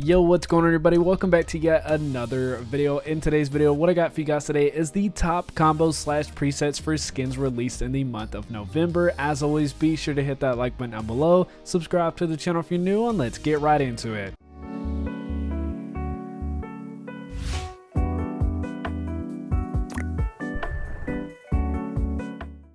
Yo, what's going on everybody? Welcome back to yet another video. In today's video, what I got for you guys today is the top combos slash presets for skins released in the month of November. As always, be sure to hit that like button down below, subscribe to the channel if you're new, and let's get right into it.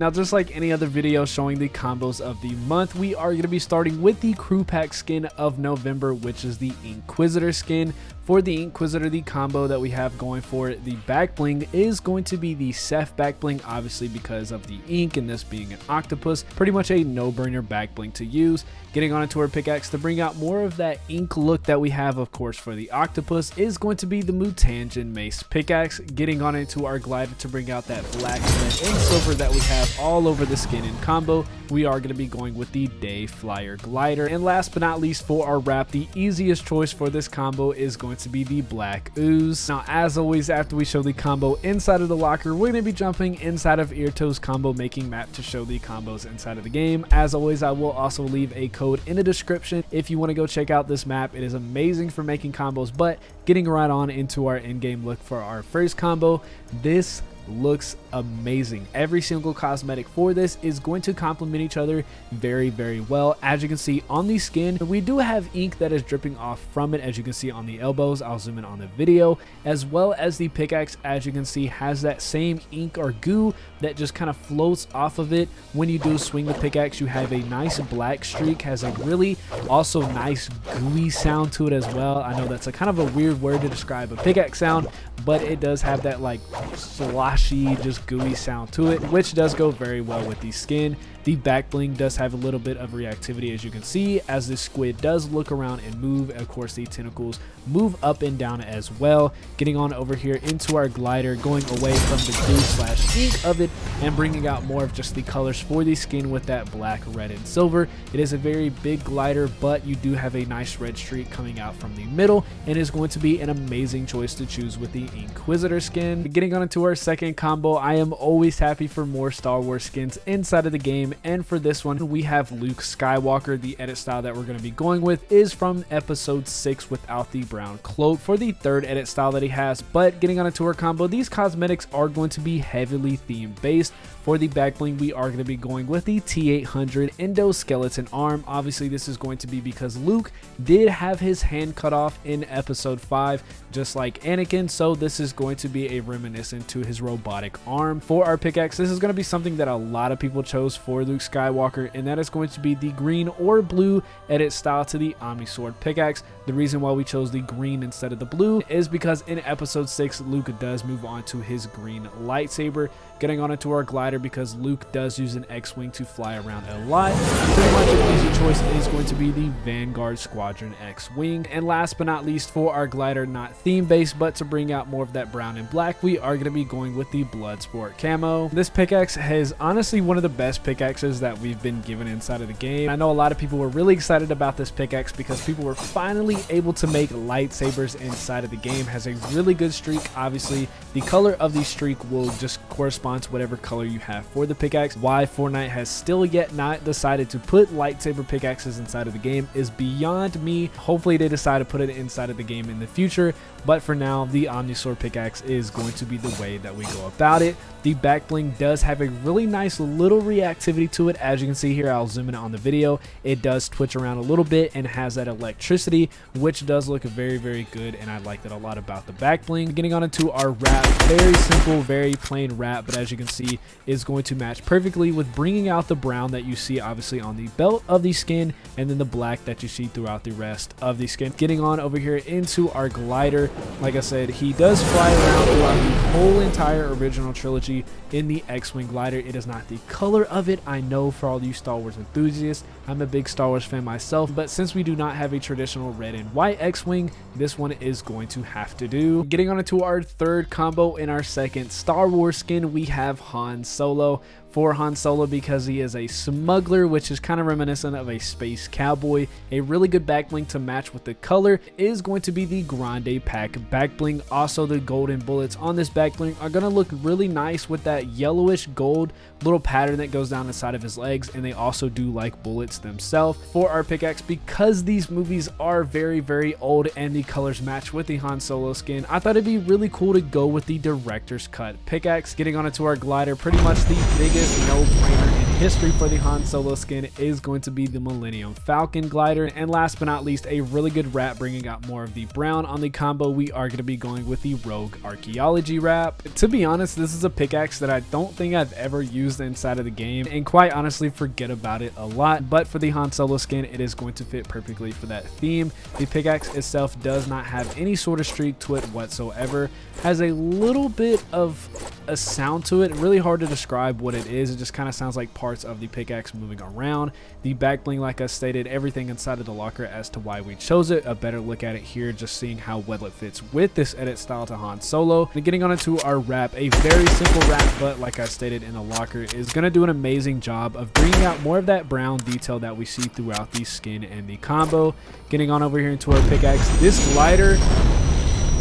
Now, just like any other video showing the combos of the month, we are going to be starting with the crew pack skin of November, which is the Inkquisitor skin. For the Inkquisitor, the combo that we have going for it, the back bling, is going to be the Ceph back bling, obviously because of the ink and this being an octopus. Pretty much a no-brainer back bling to use. Getting on into our pickaxe to bring out more of that ink look that we have, of course, for the octopus is going to be the Mutangent Mace pickaxe. Getting on into our glider to bring out that black, red, and silver that we have all over the skin in combo, we are going to be going with the Day Flyer glider. And last but not least, for our wrap, the easiest choice for this combo is going to be the Black Ooze. Now, as always, after we show the combo inside of the locker, we're going to be jumping inside of EarToe's combo making map to show the combos inside of the game. As always, I will also leave a code in the description if you want to go check out this map. It is amazing for making combos. But getting right on into our in-game look for our first combo, this looks amazing. Every single cosmetic for this is going to complement each other very, very well. As you can see on the skin, we do have ink that is dripping off from it, as you can see on the elbows. I'll zoom in on the video, as well as the pickaxe, as you can see, has that same ink or goo that just kind of floats off of it. When you do swing the pickaxe, you have a nice black streak, has a really also nice gooey sound to it as well. I know that's a kind of a weird word to describe a pickaxe sound, but it does have that like sloshy, just gooey sound to it, which does go very well with the skin. The back bling does have a little bit of reactivity, as you can see, as the squid does look around and move. Of course, the tentacles move up and down as well. Getting on over here into our glider, going away from the goo slash ink of it and bringing out more of just the colors for the skin with that black, red, and silver. It is a very big glider, but you do have a nice red streak coming out from the middle, and is going to be an amazing choice to choose with the Inkquisitor skin. Getting on into our second combo, I am always happy for more Star Wars skins inside of the game. And for this one, we have Luke Skywalker. The edit style that we're going to be going with is from episode 6 without the brown cloak for the third edit style that he has. But getting on into our combo, these cosmetics are going to be heavily theme based. For the back bling, we are going to be going with the T800 endoskeleton arm. Obviously, this is going to be because Luke did have his hand cut off in episode 5, just like Anakin. So this is going to be a reminiscent to his robotic arm. For our pickaxe, this is going to be something that a lot of people chose for Luke Skywalker, and that is going to be the green or blue edit style to the Omnisword pickaxe. The reason why we chose the green instead of the blue is because in episode 6, Luke does move on to his green lightsaber. Getting on into our glider, because Luke does use an X-Wing to fly around a lot. Pretty much an easy choice is going to be the Vanguard Squadron X-Wing. And last but not least, for our glider, not theme-based, but to bring out more of that brown and black, we are going to be going with the Bloodsport camo. This pickaxe has honestly one of the best pickaxes that we've been given inside of the game. I know a lot of people were really excited about this pickaxe because people were finally able to make lightsabers inside of the game. Has a really good streak. Obviously, the color of the streak will just correspond to whatever color you have for the pickaxe. Why Fortnite has still yet not decided to put lightsaber pickaxes inside of the game is beyond me. Hopefully they decide to put it inside of the game in the future, but for now, the Omnisword pickaxe is going to be the way that we go about it. The back bling does have a really nice little reactivity to it. As you can see here, I'll zoom in on the video. It does twitch around a little bit and has that electricity, which does look very, very good, and I like that a lot about the back bling. Getting on into our wrap, very simple, very plain wrap, but as you can see, is going to match perfectly with bringing out the brown that you see obviously on the belt of the skin, and then the black that you see throughout the rest of the skin. Getting on over here into our glider, like I said, he does fly around throughout the whole entire original trilogy in the X-Wing glider. It is not the color of it, I know, for all you Star Wars enthusiasts. I'm a big Star Wars fan myself, but since we do not have a traditional red and white X-Wing, this one is going to have to do. Getting on into our third combo in our second Star Wars skin, we have Han Solo. for Han Solo because he is a smuggler, which is kind of reminiscent of a space cowboy. A really good back bling to match with the color is going to be the Grande Pack back bling. Also, the golden bullets on this back bling are going to look really nice with that yellowish gold little pattern that goes down the side of his legs, and they also do like bullets themselves. For our pickaxe, because these movies are very old and the colors match with the Han Solo skin, I thought it'd be really cool to go with the director's cut pickaxe. Getting onto our glider, pretty much the biggest no-brainer in history for the Han Solo skin is going to be the Millennium Falcon glider. And last but not least, a really good wrap bringing out more of the brown on the combo. We are going to be going with the Rogue Archaeology wrap. To be honest, this is a pickaxe that I don't think I've ever used inside of the game, and quite honestly forget about it a lot, but for the Han Solo skin it is going to fit perfectly for that theme. The pickaxe itself does not have any sort of streak to it whatsoever, has a little bit of a sound to it, really hard to describe what it is. It just kind of sounds like parts of the pickaxe moving around. The back bling, like I stated, everything inside of the locker as to why we chose it. A better look at it here, just seeing how well it fits with this edit style to Han Solo. And getting on into our wrap, a very simple wrap, but like I stated in the locker, is going to do an amazing job of bringing out more of that brown detail that we see throughout the skin and the combo. Getting on over here into our pickaxe, this glider,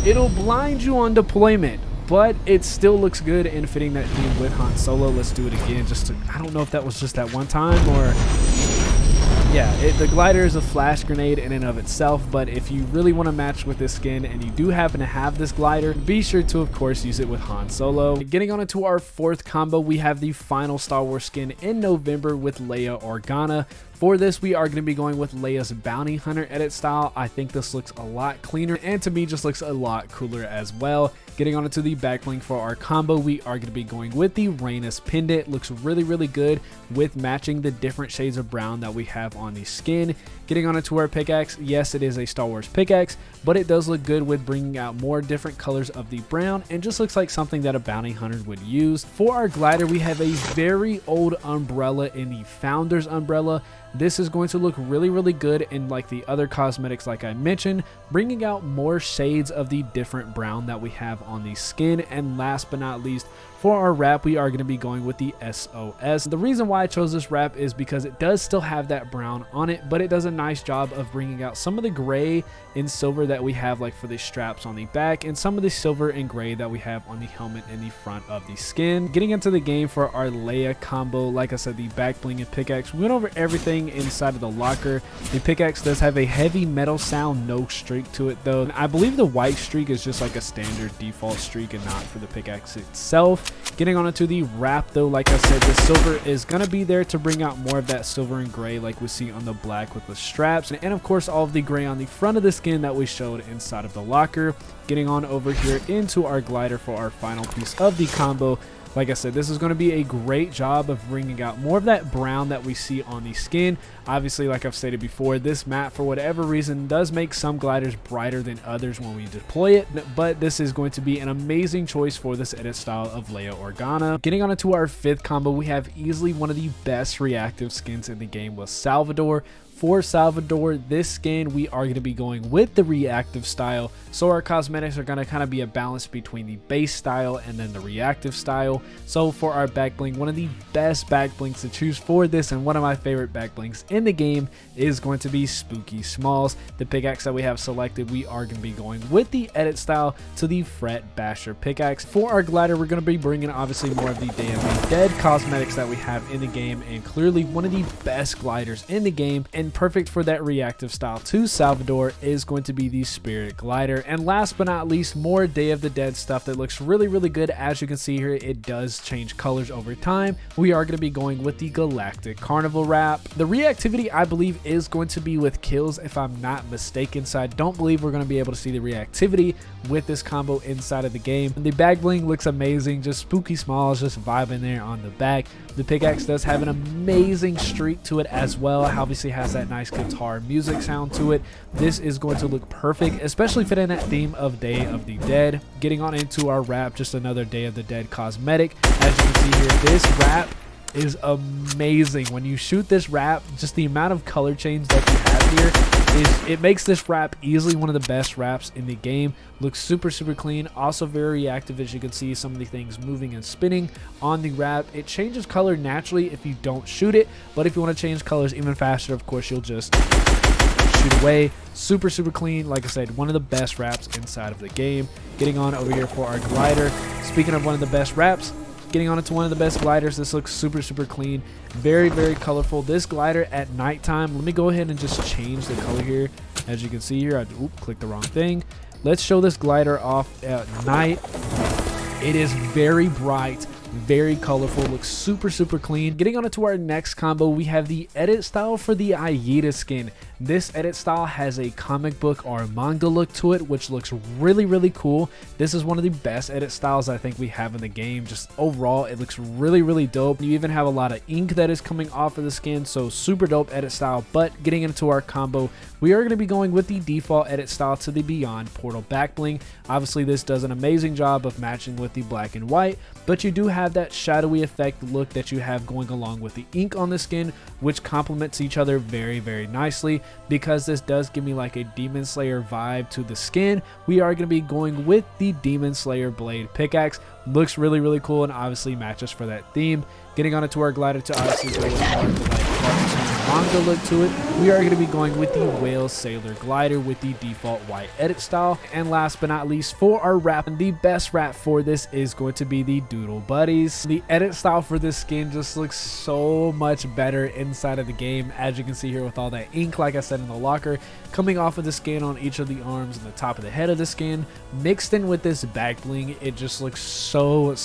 it'll blind you on deployment, but it still looks good in fitting that theme with Han Solo. Let's do it again. I don't know if that was just that one time or... yeah, the glider is a flash grenade in and of itself, but if you really want to match with this skin and you do happen to have this glider, be sure to, of course, use it with Han Solo. Getting on into our fourth combo, we have the final Star Wars skin in November with Leia Organa. For this, we are going to be going with Leia's Bounty Hunter edit style. I think this looks a lot cleaner, and to me just looks a lot cooler as well. Getting on into the back bling for our combo, we are going to be going with the Rhaenys Pendant. Looks really good with matching the different shades of brown that we have on the skin. Getting on into our pickaxe, yes, it is a Star Wars pickaxe, but it does look good with bringing out more different colors of the brown, and just looks like something that a bounty hunter would use. For our glider, we have a very old umbrella in the Founder's umbrella. This is going to look really good in like the other cosmetics like I mentioned, bringing out more shades of the different brown that we have on the skin. And last but not least, for our wrap, we are going to be going with the SOS. The reason why I chose this wrap is because it does still have that brown on it, but it does a nice job of bringing out some of the gray and silver that we have like for the straps on the back, and some of the silver and gray that we have on the helmet and the front of the skin. Getting into the game for our Leia combo, like I said, the back bling and pickaxe, we went over everything inside of the locker. The pickaxe does have a heavy metal sound, no streak to it though. I believe the white streak is just like a standard default streak and not for the pickaxe itself. Getting on into the wrap though, like I said, the silver is going to be there to bring out more of that silver and gray like we see on the black with the straps, and of course all of the gray on the front of the skin that we showed inside of the locker. Getting on over here into our glider for our final piece of the combo. Like I said, this is going to be a great job of bringing out more of that brown that we see on the skin. Obviously, like I've stated before, this map, for whatever reason, does make some gliders brighter than others when we deploy it, but this is going to be an amazing choice for this edit style of Leia Organa. Getting on into our fifth combo, we have easily one of the best reactive skins in the game with Salvador. For Salvador, this skin, we are going to be going with the reactive style, so our cosmetics are going to kind of be a balance between the base style and then the reactive style. So for our back bling, one of the best back blings to choose for this, and one of my favorite back blings in the game, is going to be Spooky Smalls. The pickaxe that we have selected, we are going to be going with the edit style to the Fret Basher pickaxe. For our glider, we're going to be bringing obviously more of the Day of the Dead cosmetics that we have in the game, and clearly one of the best gliders in the game, and perfect for that reactive style to Salvador, is going to be the Spirit Glider. And last but not least, more Day of the Dead stuff that looks really good. As you can see here, it does change colors over time. We are going to be going with the Galactic Carnival wrap. The reactivity, I believe, is going to be with kills if I'm not mistaken, so I don't believe we're going to be able to see the reactivity with this combo inside of the game. The back bling looks amazing, just Spooky Smalls just vibing there on the back. The pickaxe does have an amazing streak to it as well. Obviously has that nice guitar music sound to it. This is going to look perfect, especially fitting that theme of Day of the Dead. Getting on into our wrap, just another Day of the Dead cosmetic. As you can see here, this wrap is amazing. When you shoot this wrap, just the amount of color change that you have here, it makes this wrap easily one of the best wraps in the game. Looks super clean, also very reactive. As you can see, some of the things moving and spinning on the wrap. It changes color naturally if you don't shoot it, but if you want to change colors even faster, of course, you'll just shoot away. Super clean. Like I said, one of the best wraps inside of the game. Getting on over here for our glider. Speaking of one of the best wraps, getting on into one of the best gliders. This looks super clean, very colorful. This glider at nighttime, let me go ahead and just change the color here. As you can see here, I clicked the wrong thing. Let's show this glider off at night. It is very bright, very colorful, looks super clean. Getting on into our next combo, we have the edit style for the Ayida skin. This edit style has a comic book or manga look to it, which looks really cool. This is one of the best edit styles I think we have in the game. Just overall, it looks really dope. You even have a lot of ink that is coming off of the skin, so super dope edit style. But getting into our combo, we are going to be going with the default edit style to the Beyond Portal back bling. Obviously, this does an amazing job of matching with the black and white, but you do have that shadowy effect look that you have going along with the ink on the skin, which complements each other very nicely. Because this does give me like a Demon Slayer vibe to the skin, we are going to be going with the Demon Slayer blade pickaxe. Looks really cool and obviously matches for that theme. Getting on into our glider to obviously go with more of the like manga look to it, we are going to be going with the Whale Sailor glider with the default white edit style. And last but not least, for our wrap, the best wrap for this is going to be the Doodle Buddies. The edit style for this skin just looks so much better inside of the game, as you can see here with all that ink, like I said, in the locker coming off of the skin on each of the arms and the top of the head of the skin, mixed in with this back bling. It just looks so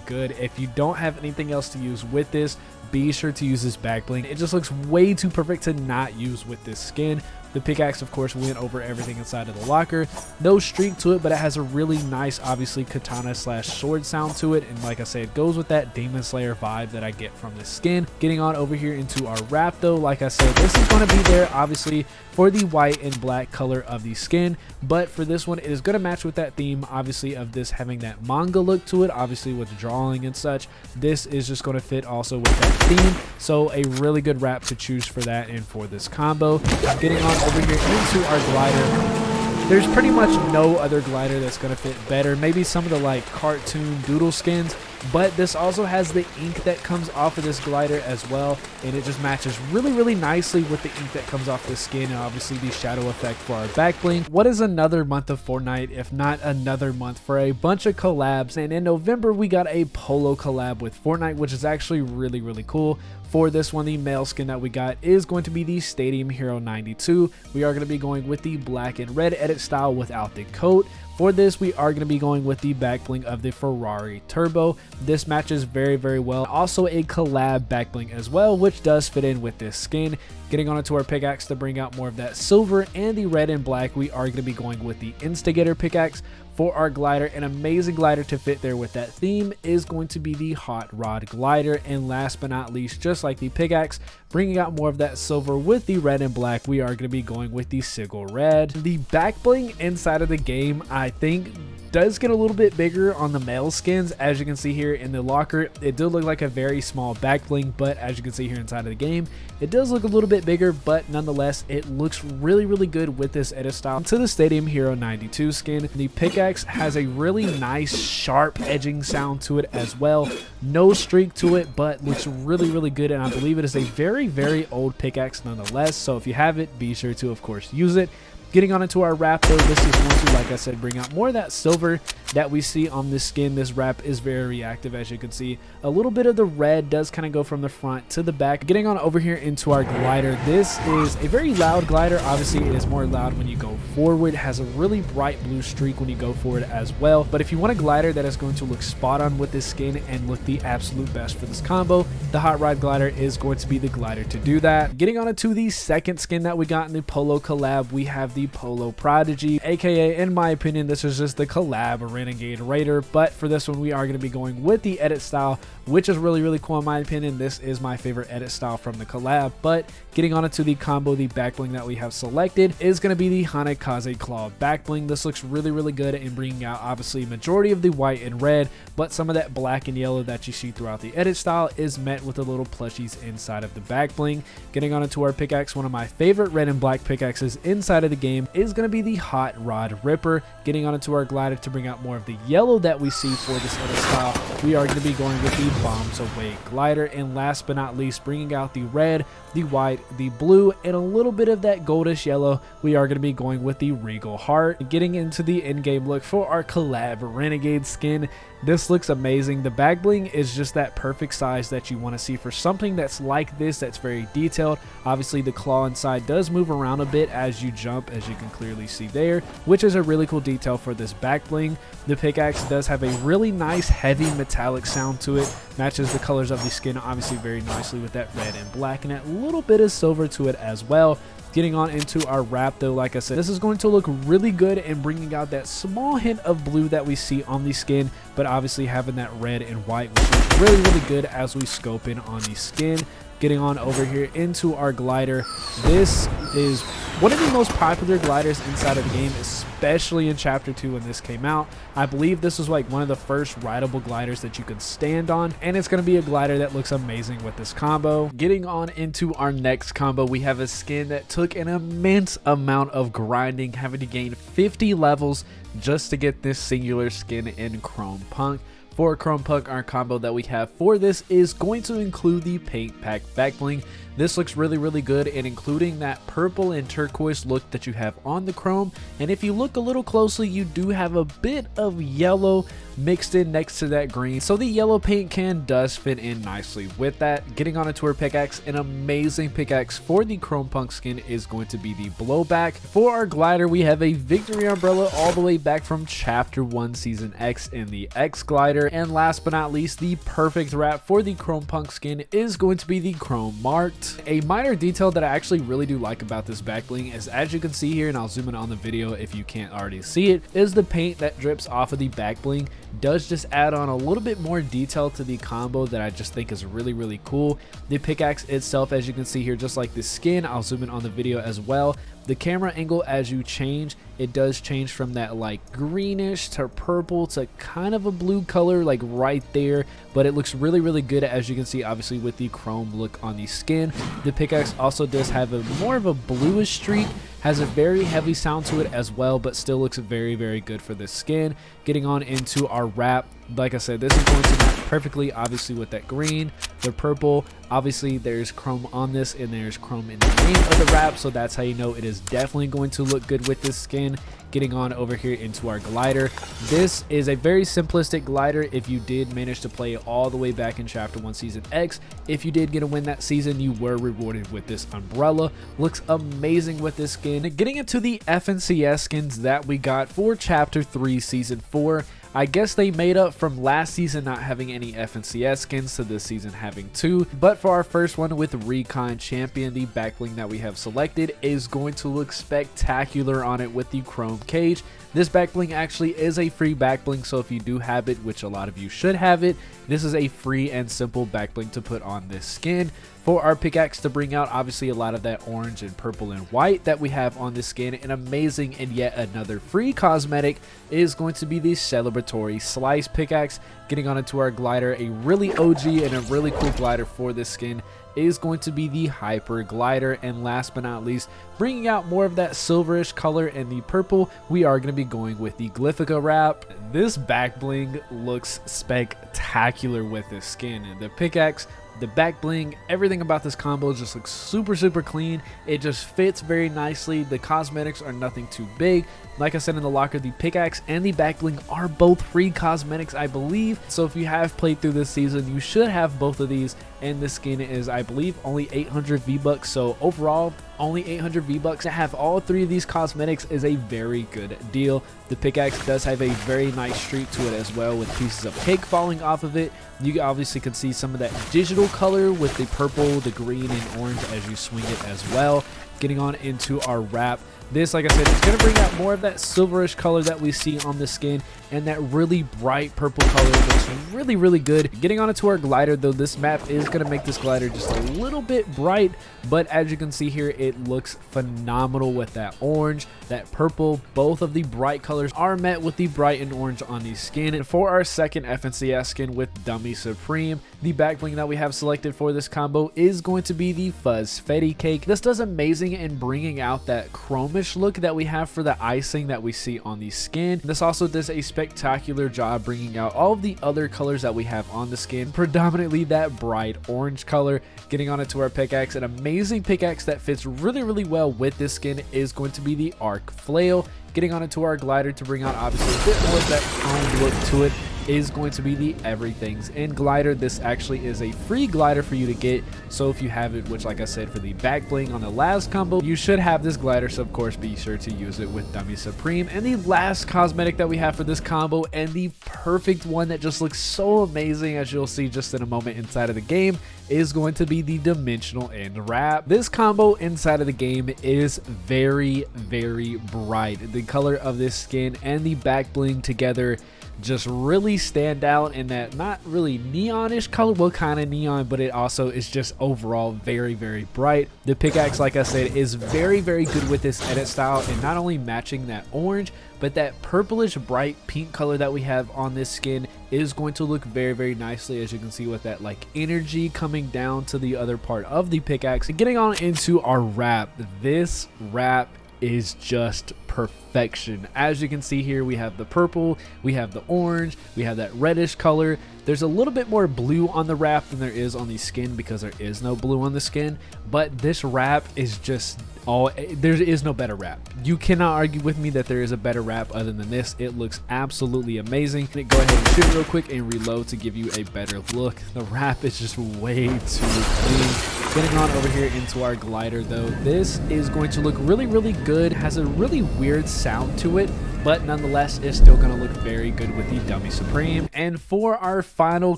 good. If you don't have anything else to use with this, be sure to use this back bling. It just looks way too perfect to not use with this skin. The pickaxe, of course, went over everything inside of the locker. No streak to it, but it has a really nice, obviously, katana slash sword sound to it. And like I said, it goes with that Demon Slayer vibe that I get from this skin. Getting on over here into our wrap, though, like I said, this is going to be there, obviously, for the white and black color of the skin. But for this one, it is going to match with that theme, obviously, of this having that manga look to it, obviously, with drawing and such. This is just going to fit also with that theme. So a really good wrap to choose for that and for this combo. Getting on over here into our glider, there's pretty much no other glider that's going to fit better. Maybe some of the like cartoon doodle skins, but this also has the ink that comes off of this glider as well, and it just matches really nicely with the ink that comes off the skin, and obviously the shadow effect for our back bling. What is another month of Fortnite if not another month for a bunch of collabs? And in November we got a Polo collab with Fortnite, which is actually really cool. For this one, the male skin that we got is going to be the Stadium Hero 92. We are going to be going with the black and red edit style without the coat. For this, we are going to be going with the back bling of the Ferrari Turbo. This matches very well. Also a collab back bling as well, which does fit in with this skin. Getting onto our pickaxe to bring out more of that silver and the red and black, we are going to be going with the Instigator pickaxe. For our glider, an amazing glider to fit there with that theme is going to be the Hot Rod glider. And last but not least, just like the pickaxe, bringing out more of that silver with the red and black, we are going to be going with the Sigil red. The back bling inside of the game, I think, does get a little bit bigger on the male skins. As you can see here in the locker, it did look like a very small back bling, but as you can see here inside of the game, it does look a little bit bigger, but nonetheless, it looks really good with this edit style. To the Stadium Hero 92 skin, the pickaxe has a really nice sharp edging sound to it as well. No streak to it, but looks really good, and I believe it is a very old pickaxe nonetheless. So if you have it, be sure to, of course, use it. Getting on into our wrap, though, this is going to, like I said, bring out more of that silver that we see on this skin. This wrap is very reactive, as you can see. A little bit of the red does kind of go from the front to the back. Getting on over here into our glider, this is a very loud glider. Obviously, it is more loud when you go forward. It has a really bright blue streak when you go forward as well. But if you want a glider that is going to look spot on with this skin and look the absolute best for this combo, the Hot Rod glider is going to be the glider to do that. Getting on into the second skin that we got in the Polo collab, we have the the Polo Prodigy, aka in my opinion this is just the collab Renegade Raider, but for this one we are going to be going with the edit style, which is really cool in my opinion. This is my favorite edit style from the collab. But getting on into the combo, the back bling that we have selected is going to be the Hanekaze Claw back bling. This looks really good in bringing out obviously majority of the white and red, but some of that black and yellow that you see throughout the edit style is met with the little plushies inside of the back bling. Getting on into our pickaxe, one of my favorite red and black pickaxes inside of the game is going to be the Hot Rod Ripper. Getting on into our glider to bring out more of the yellow that we see for this edit style, we are going to be going with the Bombs Away glider, and last but not least, bringing out the red, the white, the blue, and a little bit of that goldish yellow, we are going to be going with the Regal Heart. Getting into the in-game look for our collab Renegade skin, this looks amazing. The back bling is just that perfect size that you want to see for something that's like this, that's very detailed. Obviously the claw inside does move around a bit as you jump, as you can clearly see there, which is a really cool detail for this back bling. The pickaxe does have a really nice heavy metallic sound to it, matches the colors of the skin obviously very nicely with that red and black, and that little bit of silver to it as well. Getting on into our wrap though, like I said, this is going to look really good in bringing out that small hint of blue that we see on the skin, but obviously having that red and white, which is really good as we scope in on the skin. Getting on over here into our glider, this is one of the most popular gliders inside of the game, especially in chapter 2 when this came out. I believe this was like one of the first rideable gliders that you can stand on, and it's going to be a glider that looks amazing with this combo. Getting on into our next combo, we have a skin that took an immense amount of grinding, having to gain 50 levels just to get this singular skin in Chrome Punk. For Chrome Punk, our combo that we have for this is going to include the Paint Pack back bling. This looks really good in including that purple and turquoise look that you have on the chrome, and if you look a little closely, you do have a bit of yellow mixed in next to that green, so the yellow paint can does fit in nicely with that. Getting on into our pickaxe, an amazing pickaxe for the Chrome Punk skin is going to be the Blowback. For our glider, we have a Victory Umbrella all the way back from chapter 1 season X in the X glider, and last but not least, the perfect wrap for the Chrome Punk skin is going to be the Chrome Marked. A minor detail that I actually really do like about this back bling is, as you can see here, and I'll zoom in on the video if you can't already see it, is the paint that drips off of the back bling does just add on a little bit more detail to the combo that I just think is really cool. The pickaxe itself, as you can see here, just like the skin, I'll zoom in on the video as well. The camera angle, as you change, it does change from that like greenish to purple to kind of a blue color, like right there, but it looks really good, as you can see obviously with the chrome look on the skin. The pickaxe also does have a more of a bluish streak, has a very heavy sound to it as well, but still looks very good for this skin. Getting on into our wrap, like I said, this is going to match perfectly obviously with that green, the purple. Obviously there's chrome on this and there's chrome in the name of the wrap, so that's how you know it is definitely going to look good with this skin. Getting on over here into our glider, this is a very simplistic glider. If you did manage to play it all the way back in chapter 1 season X, if you did get a win that season, you were rewarded with this umbrella. Looks amazing with this skin. Getting into the FNCS skins that we got for chapter 3 season 4, I guess they made up from last season not having any FNCS skins to this season having 2. But for our first one with Recon Champion, the back bling that we have selected is going to look spectacular on it with the chrome cage. This back bling actually is a free back bling, so if you do have it, which a lot of you should have it, this is a free and simple back bling to put on this skin. For our pickaxe to bring out obviously a lot of that orange and purple and white that we have on this skin, an amazing and yet another free cosmetic is going to be the Celebratory Slice pickaxe. Getting on into our glider, a really OG and a really cool glider for this skin is going to be the Hyper Glider, and last but not least, bringing out more of that silverish color and the purple, we are going to be going with the Glyphica wrap. This back bling looks spectacular with this skin, and the pickaxe, the back bling, everything about this combo just looks super clean. It just fits very nicely. The cosmetics are nothing too big. Like I said in the locker, the pickaxe and the back bling are both free cosmetics, I believe. So if you have played through this season, you should have both of these. And this skin is, I believe, only 800 V-Bucks. So overall, only 800 V-Bucks to have all 3 of these cosmetics is a very good deal. The pickaxe does have a very nice streak to it as well, with pieces of cake falling off of it. You obviously can see some of that digital color with the purple, the green, and orange as you swing it as well. Getting on into our wrap. This, like I said, is going to bring out more of that silverish color that we see on the skin, and that really bright purple color looks really, really good. Getting on into our glider, though, this map is going to make this glider just a little bit bright, but as you can see here, it looks phenomenal with that orange, that purple. Both of the bright colors are met with the bright and orange on the skin. And for our second FNCS skin with Dummy Supreme, the back bling that we have selected for this combo is going to be the Fuzz Fetty Cake. This does amazing in bringing out that chromish look that we have for the icing that we see on the skin. This also does a spectacular job bringing out all of the other colors that we have on the skin, predominantly that bright orange color. Getting on into our pickaxe, an amazing pickaxe that fits really, really well with this skin is going to be the Arc Flail. Getting on into our glider to bring out obviously a bit more of that chrome look to it is going to be the Everything's In glider. This actually is a free glider for you to get, so if you have it, which like I said for the back bling on the last combo, you should have this glider, so of course be sure to use it with Dummy Supreme. And the last cosmetic that we have for this combo, and the perfect one that just looks so amazing, as you'll see just in a moment inside of the game, is going to be the Dimensional End Wrap. This combo inside of the game is very, very bright. The color of this skin and the back bling together just really stand out in that not really neonish color, well, kind of neon, but it also is just overall very, very bright. The pickaxe, like I said, is very, very good with this edit style, and not only matching that orange, but that purplish bright pink color that we have on this skin is going to look very, very nicely, as you can see, with that like energy coming down to the other part of the pickaxe. Getting on into our wrap, this wrap is just perfection. As you can see here, we have the purple, we have the orange, we have that reddish color. There's a little bit more blue on the wrap than there is on the skin, because there is no blue on the skin, but this wrap is just there is no better wrap. You cannot argue with me that there is a better wrap other than this. It looks absolutely amazing. Go ahead and shoot it real quick and reload to give you a better look. The wrap is just way too clean. Getting on over here into our glider, though, this is going to look really, really good. Has a really weird sound to it, but nonetheless is still going to look very good with the Dummy Supreme. And for our final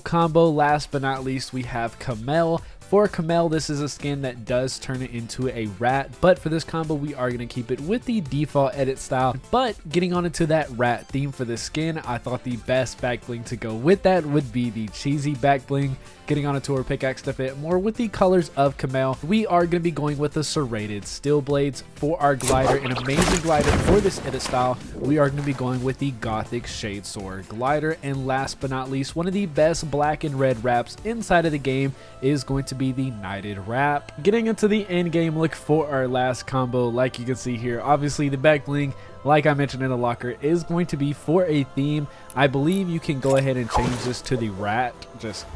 combo, last but not least, we have Camille. For Camille, this is a skin that does turn it into a rat, but for this combo, we are going to keep it with the default edit style. But getting on into that rat theme for this skin, I thought the best back bling to go with that would be the cheesy back bling. Getting on into our pickaxe to fit more with the colors of Camille, we are going to be going with the serrated steel blades. For our glider, an amazing glider for this edit style, we are going to be going with the Gothic Shade Sword glider. And last but not least, one of the best black and red wraps inside of the game is going to be the Knighted Wrap. Getting into the end game look for our last combo, like you can see here, obviously the back bling, like I mentioned in the locker, is going to be for a theme. I believe you can go ahead and change this to the rat, just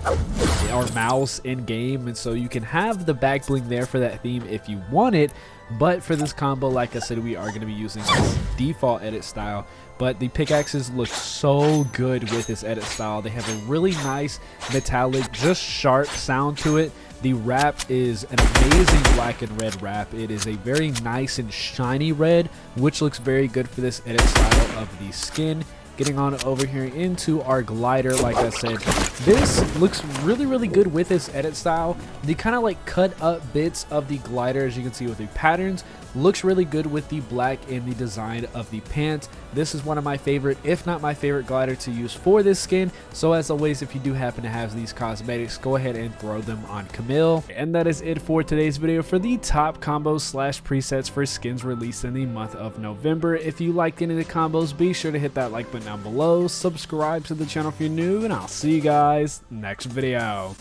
our mouse in game, and so you can have the back bling there for that theme if you want it. But for this combo, like I said, we are going to be using this default edit style. But the pickaxes look so good with this edit style. They have a really nice metallic, just sharp sound to it. The wrap is an amazing black and red wrap. It is a very nice and shiny red, which looks very good for this edit style of the skin. Getting on over here into our glider, like I said, this looks really, really good with this edit style. The kind of like cut up bits of the glider, as you can see with the patterns, looks really good with the black and the design of the pants. This is one of my favorite, if not my favorite glider to use for this skin. So as always, if you do happen to have these cosmetics, go ahead and throw them on Camille. And that is it for today's video for the top combos slash presets for skins released in the month of November. If you liked any of the combos, be sure to hit that like button down below, subscribe to the channel if you're new, and I'll see you guys next video.